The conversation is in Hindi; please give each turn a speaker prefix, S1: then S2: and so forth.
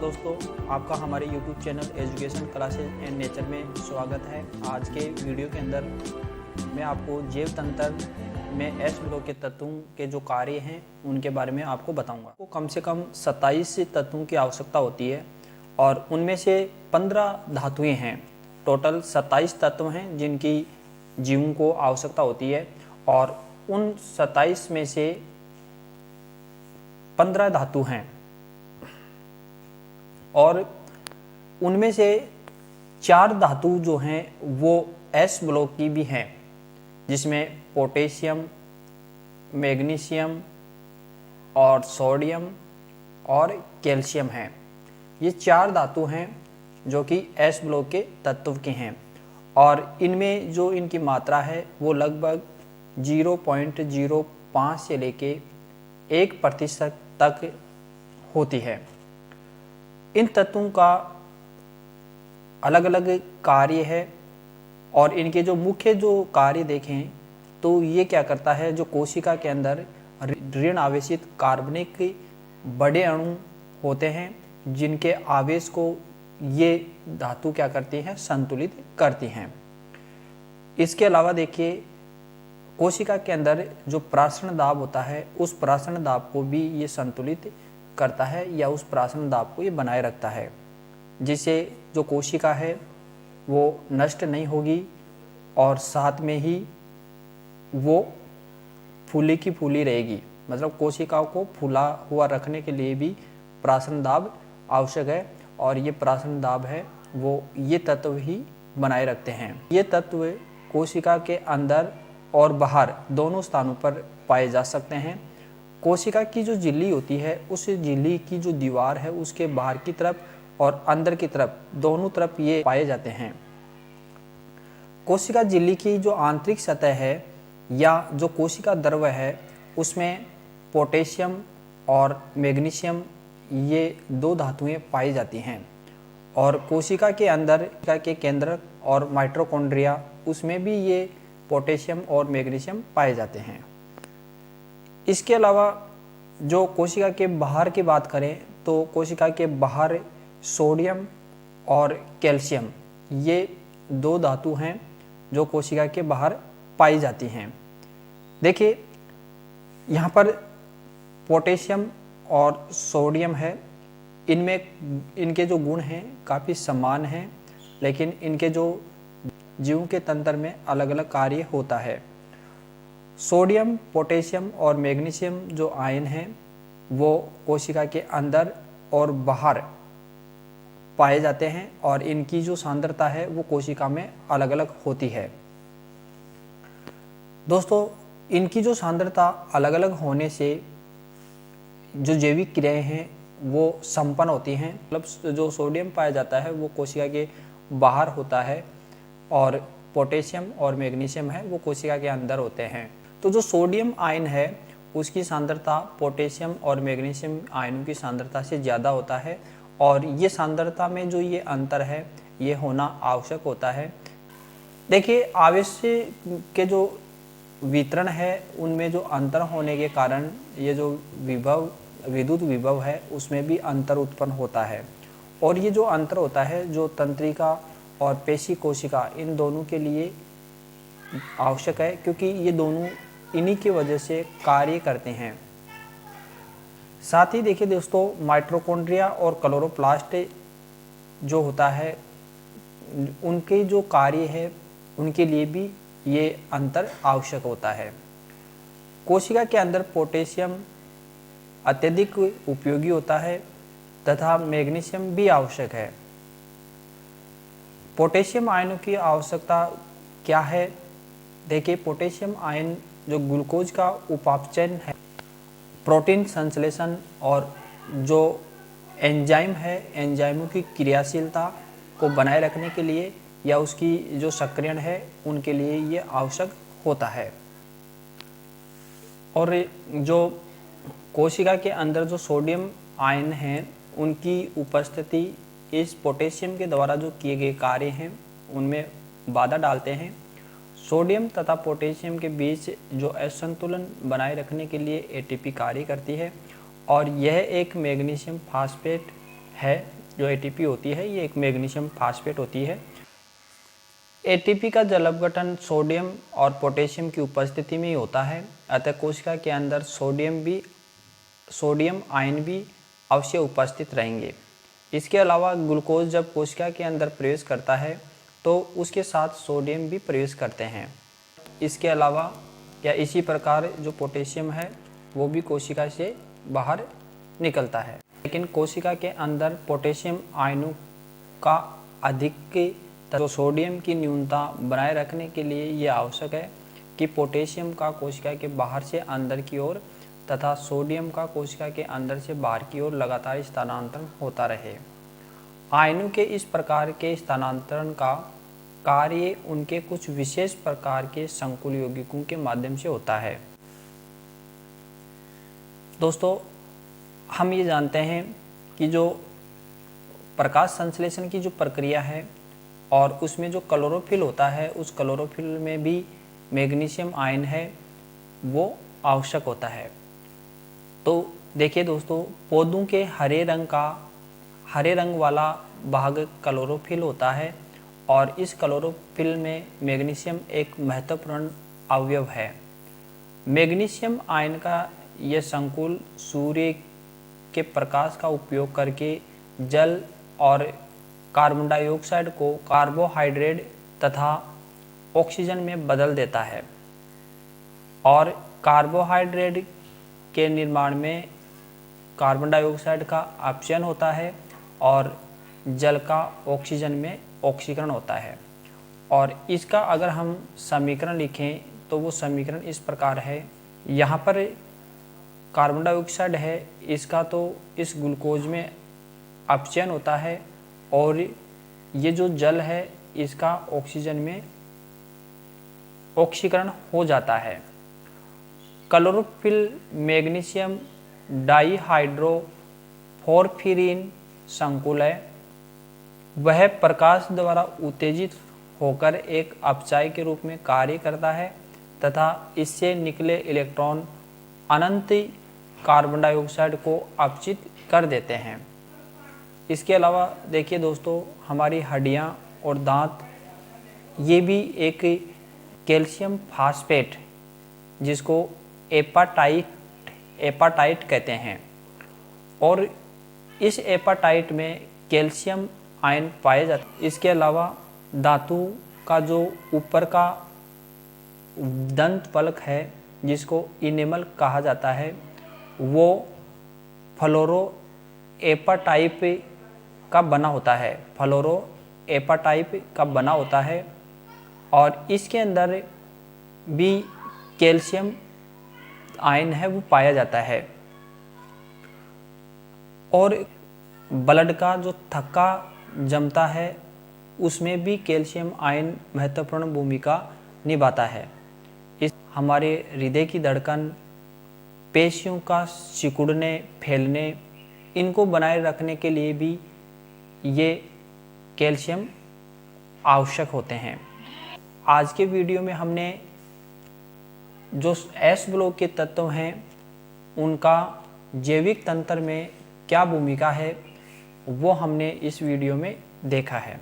S1: दोस्तों, आपका हमारे YouTube channel education classes and nature में स्वागत है। आज के वीडियो के अंदर मैं आपको जैव तंत्र में एस ब्लॉक के तत्वों के जो कार्य हैं उनके बारे में आपको बताऊंगा। तो कम से कम 27 तत्वों की आवश्यकता होती है और उनमें से 15 धातुएं हैं। टोटल 27 तत्व हैं जिनकी जीवों को आवश्यकता होती है और उन 27 में से 15 धातु हैं और उनमें से 4 धातु जो हैं वो एस ब्लॉक की भी हैं, जिसमें पोटेशियम, मैग्नीशियम और सोडियम और कैल्शियम हैं। ये 4 धातु हैं जो कि एस ब्लॉक के तत्व के हैं और इनमें जो इनकी मात्रा है वो लगभग 0.05 से लेके 1% तक होती है। इन तत्वों का अलग अलग कार्य है और इनके जो मुख्य जो कार्य देखें तो ये क्या करता है, जो कोशिका के अंदर ऋण आवेशित कार्बनिक बड़े अणु होते हैं जिनके आवेश को ये धातु क्या करती हैं, संतुलित करती हैं। इसके अलावा देखिए, कोशिका के अंदर जो प्रासरण दाब होता है उस प्रासरण दाब को भी ये संतुलित करता है या उस प्रासरण दाब को ये बनाए रखता है, जिससे जो कोशिका है वो नष्ट नहीं होगी और साथ में ही वो फूली की फूली रहेगी। मतलब कोशिकाओं को फूला हुआ रखने के लिए भी प्रासरण दाब आवश्यक है और ये प्रासरण दाब है वो ये तत्व ही बनाए रखते हैं। ये तत्व कोशिका के अंदर और बाहर दोनों स्थानों पर पाए जा सकते हैं। कोशिका की जो झिल्ली होती है उस झिल्ली की जो दीवार है उसके बाहर की तरफ और अंदर की तरफ दोनों तरफ ये पाए जाते हैं। कोशिका झिल्ली की जो आंतरिक सतह है या जो कोशिका द्रव है उसमें पोटेशियम और मैग्नीशियम ये 2 धातुएं पाई जाती हैं और कोशिका के अंदर के केंद्रक और माइटोकॉन्ड्रिया उसमें भी ये पोटेशियम और मैग्नीशियम पाए जाते हैं। इसके अलावा जो कोशिका के बाहर की बात करें तो कोशिका के बाहर सोडियम और कैल्शियम ये 2 धातु हैं जो कोशिका के बाहर पाई जाती हैं। देखिए यहाँ पर पोटेशियम और सोडियम है, इनमें इनके जो गुण हैं काफ़ी समान हैं, लेकिन इनके जो जीवों के तंत्र में अलग अलग कार्य होता है। सोडियम, पोटेशियम और मैग्नीशियम जो आयन हैं वो कोशिका के अंदर और बाहर पाए जाते हैं और इनकी जो सांद्रता है वो कोशिका में अलग अलग होती है। दोस्तों, इनकी जो सांद्रता अलग अलग होने से जो जैविक क्रियाएं हैं वो संपन्न होती हैं। मतलब जो सोडियम पाया जाता है वो कोशिका के बाहर होता है और पोटेशियम और मैग्नीशियम है वो कोशिका के अंदर होते हैं। तो जो सोडियम आयन है उसकी सांद्रता पोटेशियम और मैग्नीशियम आयनों की सांद्रता से ज़्यादा होता है और ये सांद्रता में जो ये अंतर है ये होना आवश्यक होता है। देखिए, आवेश के जो वितरण है उनमें जो अंतर होने के कारण ये जो विद्युत विभव है उसमें भी अंतर उत्पन्न होता है और ये जो अंतर होता है जो तंत्रिका और पेशी कोशिका इन दोनों के लिए आवश्यक है, क्योंकि ये दोनों इन्हीं की वजह से कार्य करते हैं। साथ ही देखिए दोस्तों, माइटोकॉन्ड्रिया और क्लोरोप्लास्ट जो होता है उनके जो कार्य है उनके लिए भी ये अंतर आवश्यक होता है। कोशिका के अंदर पोटेशियम अत्यधिक उपयोगी होता है तथा मैग्नीशियम भी आवश्यक है। पोटेशियम आयनों की आवश्यकता क्या है? देखिए, पोटेशियम आयन जो ग्लूकोज का उपापचयन है, प्रोटीन संश्लेषण और जो एंजाइम है एंजाइमों की क्रियाशीलता को बनाए रखने के लिए या उसकी जो सक्रियण है उनके लिए ये आवश्यक होता है। और जो कोशिका के अंदर जो सोडियम आयन हैं उनकी उपस्थिति इस पोटेशियम के द्वारा जो किए गए कार्य हैं उनमें बाधा डालते हैं। सोडियम तथा पोटेशियम के बीच जो असंतुलन बनाए रखने के लिए एटीपी कार्य करती है और यह एक मैग्नीशियम फास्फेट है, जो एटीपी होती है, ये एक मैग्नीशियम फास्फेट होती है। एटीपी का जल अपघटन सोडियम और पोटेशियम की उपस्थिति में ही होता है, अतः कोशिका के अंदर सोडियम आयन भी अवश्य उपस्थित रहेंगे। इसके अलावा ग्लूकोज जब कोशिका के अंदर प्रवेश करता है तो उसके साथ सोडियम भी प्रवेश करते हैं। इसके अलावा या इसी प्रकार जो पोटेशियम है वो भी कोशिका से बाहर निकलता है। लेकिन कोशिका के अंदर पोटेशियम आयनों का अधिक तो सोडियम की न्यूनता बनाए रखने के लिए ये आवश्यक है कि पोटेशियम का कोशिका के बाहर से अंदर की ओर तथा सोडियम का कोशिका के अंदर से बाहर की ओर लगातार स्थानांतरण होता रहे। आयनों के इस प्रकार के स्थानांतरण का कार्य उनके कुछ विशेष प्रकार के संकुल यौगिकों के माध्यम से होता है। दोस्तों, हम ये जानते हैं कि जो प्रकाश संश्लेषण की जो प्रक्रिया है और उसमें जो क्लोरोफिल होता है, उस क्लोरोफिल में भी मैग्नीशियम आयन है वो आवश्यक होता है। तो देखिए दोस्तों, पौधों के हरे रंग वाला भाग क्लोरोफिल होता है और इस क्लोरोफिल में मैग्नीशियम एक महत्वपूर्ण अवयव है। मैग्नीशियम आयन का यह संकुल सूर्य के प्रकाश का उपयोग करके जल और कार्बन डाइऑक्साइड को कार्बोहाइड्रेट तथा ऑक्सीजन में बदल देता है और कार्बोहाइड्रेट के निर्माण में कार्बन डाइऑक्साइड का अपचयन होता है और जल का ऑक्सीजन में ऑक्सीकरण होता है। और इसका अगर हम समीकरण लिखें तो वो समीकरण इस प्रकार है। यहाँ पर कार्बन डाइऑक्साइड है, इसका तो इस ग्लूकोज में अपचयन होता है और ये जो जल है इसका ऑक्सीजन में ऑक्सीकरण हो जाता है। क्लोरोफिल मैग्नीशियम डाइहाइड्रोफोरफिरिन संकुल है। वह प्रकाश द्वारा उत्तेजित होकर एक अपचायी के रूप में कार्य करता है तथा इससे निकले इलेक्ट्रॉन अनंत कार्बन डाइऑक्साइड को अपचित कर देते हैं। इसके अलावा देखिए दोस्तों, हमारी हड्डियां और दांत ये भी एक कैल्शियम फास्फेट जिसको एपाटाइट कहते हैं और इस एपाटाइट में कैल्शियम आयन पाए जाते हैं। इसके अलावा धातु का जो ऊपर का दंत पलक है जिसको इनेमल कहा जाता है वो फ्लोरो एपाटाइप का बना होता है और इसके अंदर भी कैल्शियम आयन है वो पाया जाता है। और ब्लड का जो थक्का जमता है उसमें भी कैल्शियम आयन महत्वपूर्ण भूमिका निभाता है। इस हमारे हृदय की धड़कन, पेशियों का सिकुड़ने फैलने, इनको बनाए रखने के लिए भी ये कैल्शियम आवश्यक होते हैं। आज के वीडियो में हमने जो एस ब्लॉक के तत्व हैं उनका जैविक तंत्र में क्या भूमिका है वो हमने इस वीडियो में देखा है।